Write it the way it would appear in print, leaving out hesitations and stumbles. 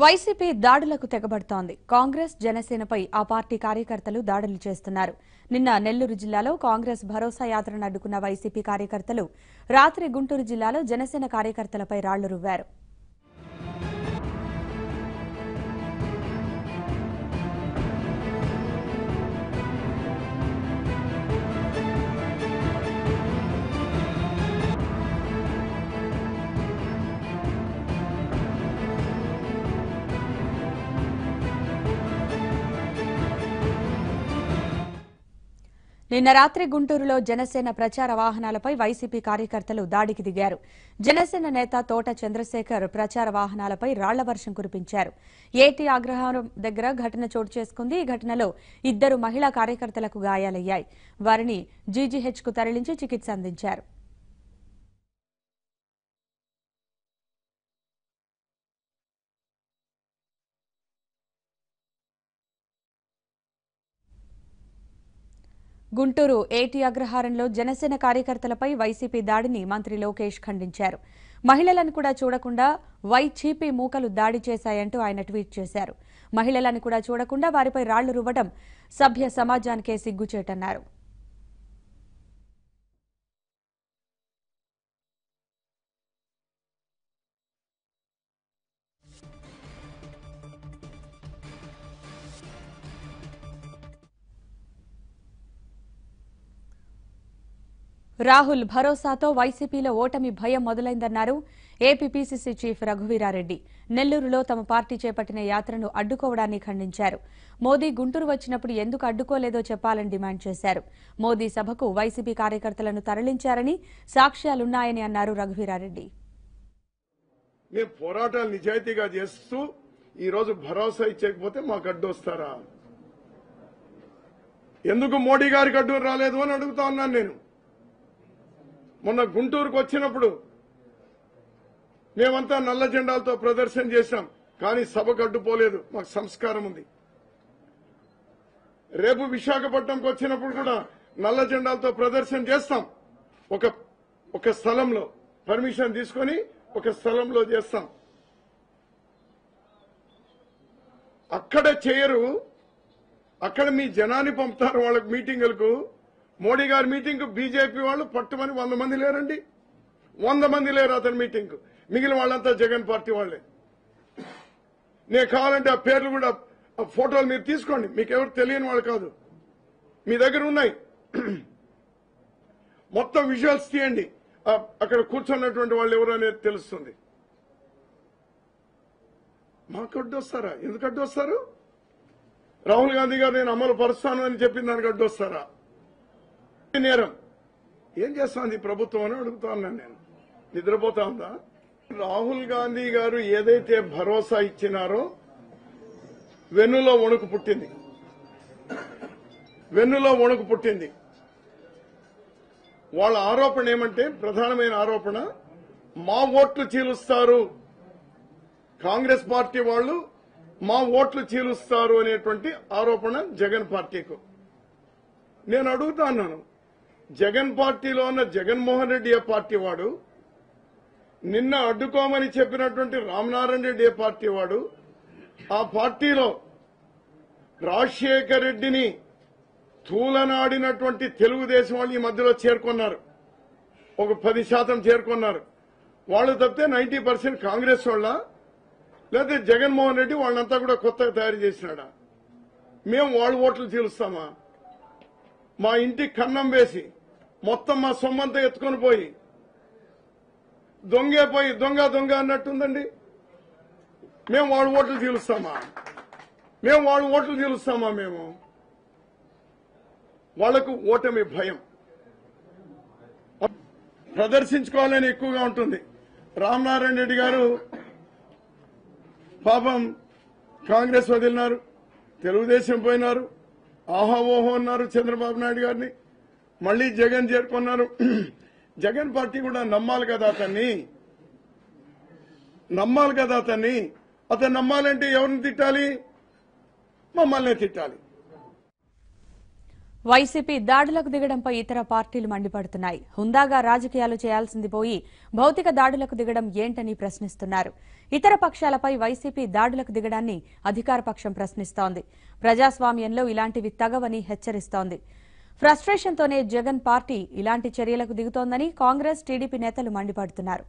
YCP దాడులకు తెగబడుతోంది. కాంగ్రెస్, జనసేనపై ఆ party కార్యకర్తలు దాడులు చేస్తున్నారు. నిన్న నెల్లూరు జిల్లాలో కాంగ్రెస్ భరోసా యాత్రను అడ్డుకున్న వైసీపీ కార్యకర్తలు రాత్రి గుంటూరు జిల్లాలో జనసేన కార్యకర్తలపై రాళ్లు రువ్వారు. నిన్న రాత్రి గుంటూరులో జనసేన ప్రచార వాహనాలపై వైసీపీ కార్యకర్తలు దాడికి దిగారు. జనసేన నేత తోట చంద్రశేఖర్ ప్రచార వాహనాలపై రాళ్ల వర్షం కురిపించారు. ఏటీ అగ్రహారం దగ్గర ఘటన చోటు చేసుకుంది. ఈ ఘటనలో 2 మహిళా కార్యకర్తలకు గాయాలయ్యాయి. వారిని జీజీహెచ్కు తరలించి చికిత్స అందించారు. గుంటూరు ఏటీ అగ్రహారంలో జనసేన కార్యకర్తలపై వైసీపీ దాడిని మంత్రి లోకేష్ ఖండించారు. మహిళలను కూడా చూడకుండా చీపీ మూకలు దాడి చేశాయంటూ ఆయన ట్వీట్ చేశారు. మహిళలను కూడా చూడకుండా వారిపై రాళ్లు రువ్వడం సభ్య సమాజానికే సిగ్గుచేటన్నారు. రాహుల్ భరోసాతో వైసీపీలో ఓటమి భయం మొదలైందన్నారు ఏపీ పీసీసీ చీఫ్ రఘువీరారెడ్డి. నెల్లూరులో తమ పార్టీ చేపట్టిన యాత్రను అడ్డుకోవడాన్ని ఖండించారు. మోదీ గుంటూరు వచ్చినప్పుడు ఎందుకు అడ్డుకోలేదో చెప్పాలని డిమాండ్ చేశారు. మోదీ సభకు వైసీపీ కార్యకర్తలను తరలించారని సాక్ష్యాలున్నాయని అన్నారు రఘువీరారెడ్డి. మేము పోరాటాలు నిజాయితీగా చేస్తూ ఈ రోజు భరోసా ఇచ్చకపోతే మాకు అడ్డు వస్తారా? ఎందుకు మోడీ గారికి అడ్డు రాలేదు అని అడుగుతా ఉన్నాను నేను. మొన్న గుంటూరుకు వచ్చినప్పుడు మేమంతా నల్ల జెండాలతో ప్రదర్శన చేశాం, కానీ సభకు అడ్డుపోలేదు. మాకు సంస్కారం ఉంది. రేపు విశాఖపట్నంకి వచ్చినప్పుడు కూడా నల్ల జెండాలతో ప్రదర్శన చేస్తాం. ఒక స్థలంలో పర్మిషన్ తీసుకొని ఒక స్థలంలో చేస్తాం. అక్కడ చేయరు, అక్కడ మీ జనాన్ని పంపుతారు వాళ్ళకి మీటింగులకు. మోడీ గారి మీటింగ్ బీజేపీ వాళ్ళు పట్టుమని 100 మంది లేరండి. 100 మంది లేరు అతని మీటింగ్. మిగిలిన వాళ్ళంతా జగన్ పార్టీ వాళ్లే. నేను కావాలంటే ఆ పేర్లు కూడా ఫోటోలు మీరు తీసుకోండి. మీకు ఎవరు తెలియని వాళ్ళు కాదు, మీ దగ్గర ఉన్నాయి. మొత్తం విజువల్స్ తీయండి. అక్కడ కూర్చున్నటువంటి వాళ్ళు ఎవరు అనేది తెలుస్తుంది. మాకు అడ్డు వస్తారా? ఎందుకు అడ్డు వస్తారు? రాహుల్ గాంధీ గారు నేను అమలు పరుస్తాను అని చెప్పిన దానికి అడ్డు వస్తారా? నేరం ఏం చేస్తోంది ప్రభుత్వం అని అడుగుతా ఉన్నాను నేను. నిద్రపోతా ఉందా? రాహుల్ గాంధీ గారు ఏదైతే భరోసా ఇచ్చినారో వెన్నులో వణుకు పుట్టింది. వెన్నులో వణుకు పుట్టింది. వాళ్ళ ఆరోపణ ఏమంటే, ప్రధానమైన ఆరోపణ, మా ఓట్లు చీలుస్తారు, కాంగ్రెస్ పార్టీ వాళ్ళు మా ఓట్లు చీలుస్తారు అనేటువంటి ఆరోపణ జగన్ పార్టీకు. నేను అడుగుతా ఉన్నాను, జగన్ పార్టీలో ఉన్న జగన్మోహన్ రెడ్డి ఏ పార్టీ వాడు? నిన్న అడ్డుకోమని చెప్పినటువంటి రామనారాయణ రెడ్డి ఏ పార్టీ వాడు? ఆ పార్టీలో రాజశేఖర్ రెడ్డిని తూలనాడినటువంటి తెలుగుదేశం వాళ్ళు ఈ మధ్యలో చేరుకున్నారు. ఒక 10% చేరుకున్నారు. వాళ్ళు తప్పితే 90% కాంగ్రెస్ వాళ్ళ, లేకపోతే జగన్మోహన్ రెడ్డి వాళ్ళంతా కూడా కొత్తగా తయారు చేసినాడా? మేము వాళ్ళ ఓట్లు చీలుస్తామా? మా ఇంటికి కన్నం వేసి మొత్తం మా సొమ్మంతా ఎత్తుకొని పోయి దొంగే పోయి దొంగ దొంగ అన్నట్టుందండి. మేము వాళ్ళ ఓట్లు చీలుస్తామా? మేము వాళ్లకు ఓటమి భయం ప్రదర్శించుకోవాలని ఎక్కువగా ఉంటుంది. రామనారాయణ రెడ్డి గారు పాపం కాంగ్రెస్ వదిలినారు, తెలుగుదేశం పోయినారు, ఆహా ఓహో అన్నారు చంద్రబాబు నాయుడు గారిని. మళ్లీ జగన్ చేరుకున్నారు. జగన్ పార్టీ కూడా నమ్మాలి కదా అతన్ని. అతను నమ్మాలంటే ఎవరిని తిట్టాలి? మమ్మల్ని తిట్టాలి. వైసీపీ దాడులకు దిగడంపై ఇతర పార్టీలు మండిపడుతున్నాయి. హుందాగా రాజకీయాలు చేయాల్సింది పోయి భౌతిక దాడులకు దిగడం ఏంటని ప్రశ్నిస్తున్నారు. ఇతర పక్షాలపై వైసీపీ దాడులకు దిగడాన్ని అధికార పక్షం ప్రశ్నిస్తోంది. ప్రజాస్వామ్యంలో ఇలాంటివి తగవని హెచ్చరిస్తోంది. ఫ్రస్ట్రేషన్తోనే జగన్ పార్టీ ఇలాంటి చర్యలకు దిగుతోందని కాంగ్రెస్, టీడీపీ నేతలు మండిపడుతున్నారు.